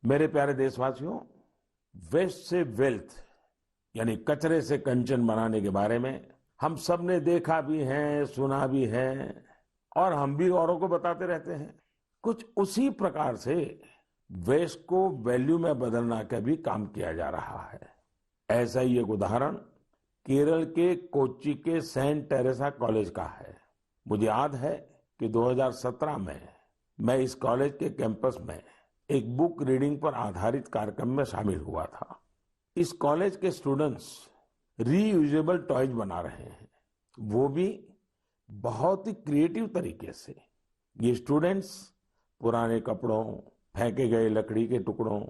मेरे प्यारे देशवासियों, वेस्ट से वेल्थ यानी कचरे से कंचन बनाने के बारे में हम सब ने देखा भी है, सुना भी है और हम भी औरों को बताते रहते हैं। कुछ उसी प्रकार से वेस्ट को वैल्यू में बदलने का भी काम किया जा रहा है। ऐसा ही एक उदाहरण केरल के कोच्चि के सेंट टेरेसा कॉलेज का है। मुझे याद है कि 2017 में मैं इस कॉलेज के कैंपस में एक बुक रीडिंग पर आधारित कार्यक्रम में शामिल हुआ था। इस कॉलेज के स्टूडेंट्स रीयूजेबल टॉयज बना रहे हैं, वो भी बहुत ही क्रिएटिव तरीके से। ये स्टूडेंट्स पुराने कपड़ों, फेंके गए लकड़ी के टुकड़ों,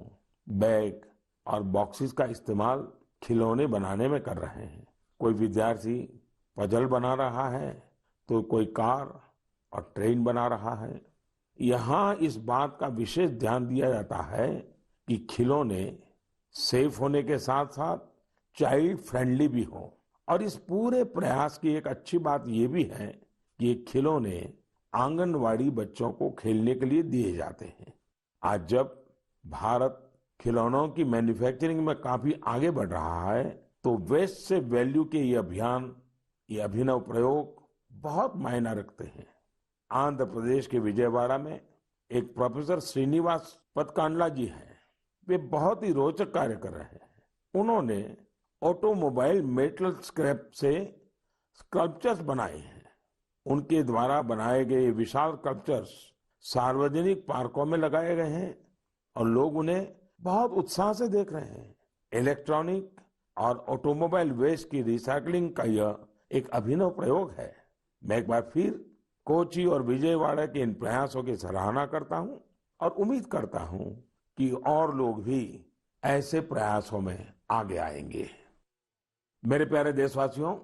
बैग और बॉक्सेस का इस्तेमाल खिलौने बनाने में कर रहे हैं। कोई विद्यार्थी पजल बना रहा है, तो कोई कार और ट्रेन बना रहा है। यहाँ इस बात का विशेष ध्यान दिया जाता है कि खिलौने सेफ होने के साथ साथ चाइल्ड फ्रेंडली भी हो। और इस पूरे प्रयास की एक अच्छी बात ये भी है कि ये खिलौने आंगनवाड़ी बच्चों को खेलने के लिए दिए जाते हैं। आज जब भारत खिलौनों की मैन्युफैक्चरिंग में काफी आगे बढ़ रहा है, तो वेस्ट से वैल्यू के ये अभियान, ये अभिनव प्रयोग बहुत मायना रखते हैं। आंध्र प्रदेश के विजयवाड़ा में एक प्रोफेसर श्रीनिवास पदकांडला जी हैं। वे बहुत ही रोचक कार्य कर रहे हैं। उन्होंने ऑटोमोबाइल मेटल स्क्रैप से स्कल्पचर्स बनाए हैं। उनके द्वारा बनाए गए विशाल स्कल्पचर्स सार्वजनिक पार्कों में लगाए गए हैं और लोग उन्हें बहुत उत्साह से देख रहे हैं। इलेक्ट्रॉनिक और ऑटोमोबाइल वेस्ट की रिसाइकलिंग का यह एक अभिनव प्रयोग है। मैं एक बार फिर कोच्चि और विजयवाड़ा के इन प्रयासों की सराहना करता हूं और उम्मीद करता हूं कि और लोग भी ऐसे प्रयासों में आगे आएंगे। मेरे प्यारे देशवासियों,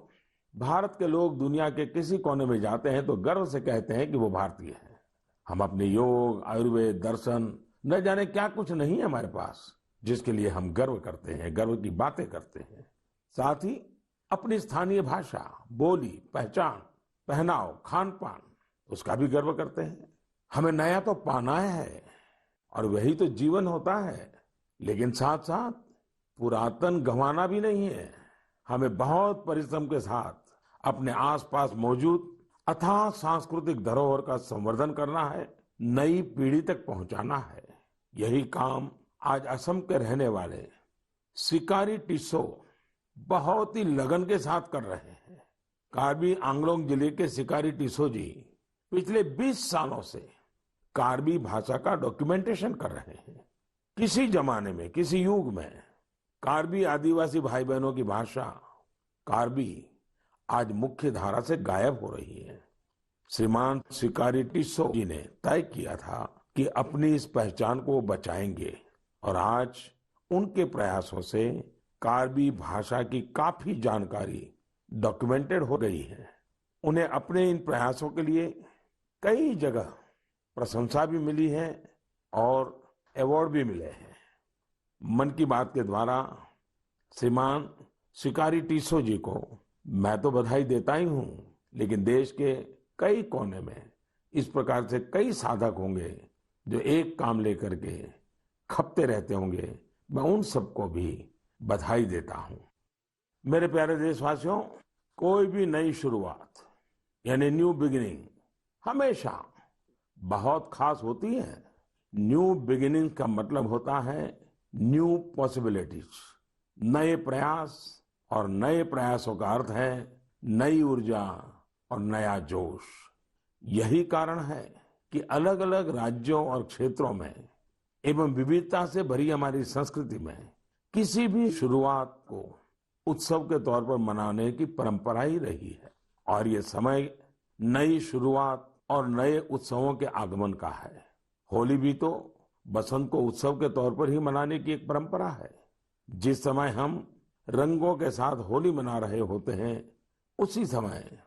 भारत के लोग दुनिया के किसी कोने में जाते हैं तो गर्व से कहते हैं कि वो भारतीय हैं। हम अपने योग, आयुर्वेद, दर्शन, न जाने क्या कुछ नहीं है हमारे पास, जिसके लिए हम गर्व करते हैं, गर्व की बातें करते हैं। साथ ही अपनी स्थानीय भाषा, बोली, पहचान, पहनाव, खान पान, उसका भी गर्व करते हैं। हमें नया तो पाना है और वही तो जीवन होता है, लेकिन साथ साथ पुरातन गंवाना भी नहीं है। हमें बहुत परिश्रम के साथ अपने आसपास मौजूद अथाह सांस्कृतिक धरोहर का संवर्धन करना है, नई पीढ़ी तक पहुंचाना है। यही काम आज असम के रहने वाले सिकारी टिस्सौ बहुत ही लगन के साथ कर रहे हैं। कार्बी आंगलोंग जिले के सिकारी टिस्सौ जी पिछले 20 सालों से कार्बी भाषा का डॉक्यूमेंटेशन कर रहे हैं। किसी जमाने में, किसी युग में कार्बी आदिवासी भाई बहनों की भाषा कार्बी आज मुख्य धारा से गायब हो रही है। श्रीमान सिकारी टिस्सौ जी ने तय किया था कि अपनी इस पहचान को बचाएंगे और आज उनके प्रयासों से कार्बी भाषा की काफी जानकारी डॉक्यूमेंटेड हो गई है। उन्हें अपने इन प्रयासों के लिए कई जगह प्रशंसा भी मिली है और अवार्ड भी मिले हैं। मन की बात के द्वारा श्रीमान सिकारी टिस्सौ जी को मैं तो बधाई देता ही हूं, लेकिन देश के कई कोने में इस प्रकार से कई साधक होंगे जो एक काम लेकर के खपते रहते होंगे। मैं उन सबको भी बधाई देता हूं। मेरे प्यारे देशवासियों, कोई भी नई शुरुआत यानी न्यू बिगिनिंग हमेशा बहुत खास होती है। न्यू बिगिनिंग का मतलब होता है न्यू पॉसिबिलिटीज, नए प्रयास, और नए प्रयासों का अर्थ है नई ऊर्जा और नया जोश। यही कारण है कि अलग अलग राज्यों और क्षेत्रों में एवं विविधता से भरी हमारी संस्कृति में किसी भी शुरुआत को उत्सव के तौर पर मनाने की परंपरा ही रही है। और ये समय नई शुरुआत और नए उत्सवों के आगमन का है। होली भी तो बसंत को उत्सव के तौर पर ही मनाने की एक परंपरा है। जिस समय हम रंगों के साथ होली मना रहे होते हैं, उसी समय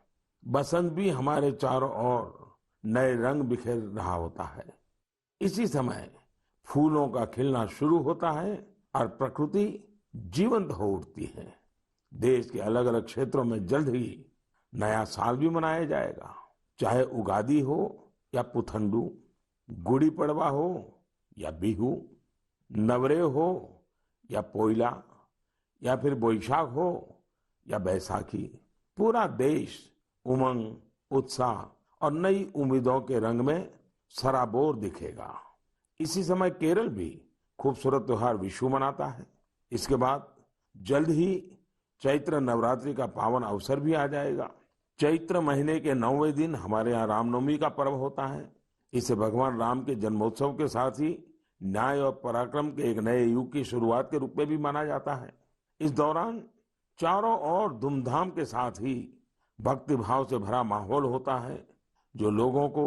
बसंत भी हमारे चारों ओर नए रंग बिखेर रहा होता है। इसी समय फूलों का खिलना शुरू होता है और प्रकृति जीवंत हो उठती है। देश के अलग अलग क्षेत्रों में जल्द ही नया साल भी मनाया जाएगा, चाहे उगादी हो या पुथंडू, गुड़ी पड़वा हो या बिहू। नवरेह हो या पोइला या फिर बोईशाख हो या बैसाखी, पूरा देश उमंग, उत्साह और नई उम्मीदों के रंग में सराबोर दिखेगा। इसी समय केरल भी खूबसूरत त्योहार विशु मनाता है। इसके बाद जल्द ही चैत्र नवरात्रि का पावन अवसर भी आ जाएगा। चैत्र महीने के 9वें दिन हमारे यहाँ रामनवमी का पर्व होता है। इसे भगवान राम के जन्मोत्सव के साथ ही न्याय और पराक्रम के एक नए युग की शुरुआत के रूप में भी माना जाता है। इस दौरान चारों ओर धूमधाम के साथ ही भक्ति भाव से भरा माहौल होता है, जो लोगों को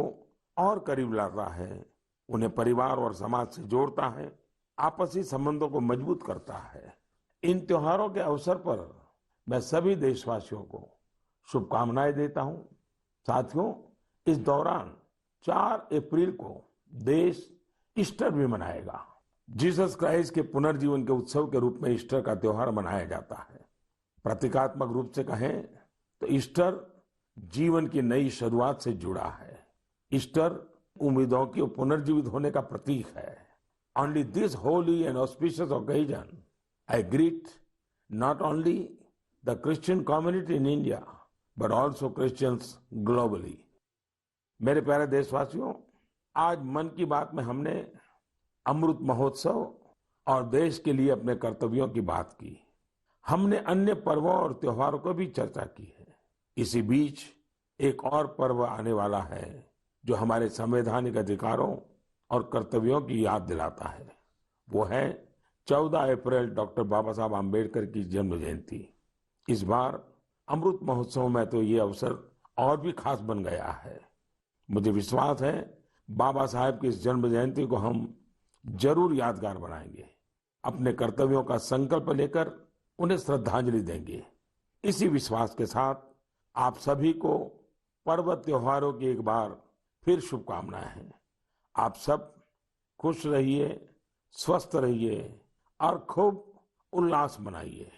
और करीब लाता है, उन्हें परिवार और समाज से जोड़ता है, आपसी संबंधों को मजबूत करता है। इन त्योहारों के अवसर पर मैं सभी देशवासियों को शुभकामनाएं देता हूं। साथियों, इस दौरान 4 अप्रैल को देश ईस्टर भी मनाएगा। जीसस क्राइस्ट के पुनर्जीवन के उत्सव के रूप में ईस्टर का त्योहार मनाया जाता है। प्रतीकात्मक रूप से कहें तो ईस्टर जीवन की नई शुरुआत से जुड़ा है। ईस्टर उम्मीदों की पुनर्जीवित होने का प्रतीक है। On this Holi and auspicious occasion I greet not only the Christian community in India but also Christians globally. मेरे प्यारे देशवासियों, आज मन की बात में हमने अमृत महोत्सव और देश के लिए अपने कर्तव्यों की बात की। हमने अन्य पर्वों और त्योहारों को भी चर्चा की है। इसी बीच एक और पर्व आने वाला है जो हमारे संवैधानिक अधिकारों और कर्तव्यों की याद दिलाता है। वो है 14 अप्रैल डॉक्टर बाबा साहब आम्बेडकर की जन्म जयंती। इस बार अमृत महोत्सव में तो ये अवसर और भी खास बन गया है। मुझे विश्वास है बाबा साहब की इस जन्म जयंती को हम जरूर यादगार बनाएंगे, अपने कर्तव्यों का संकल्प लेकर उन्हें श्रद्धांजलि देंगे। इसी विश्वास के साथ आप सभी को पर्व त्योहारों की एक बार फिर शुभकामनाएं हैं। आप सब खुश रहिए, स्वस्थ रहिए और खूब उल्लास मनाइए।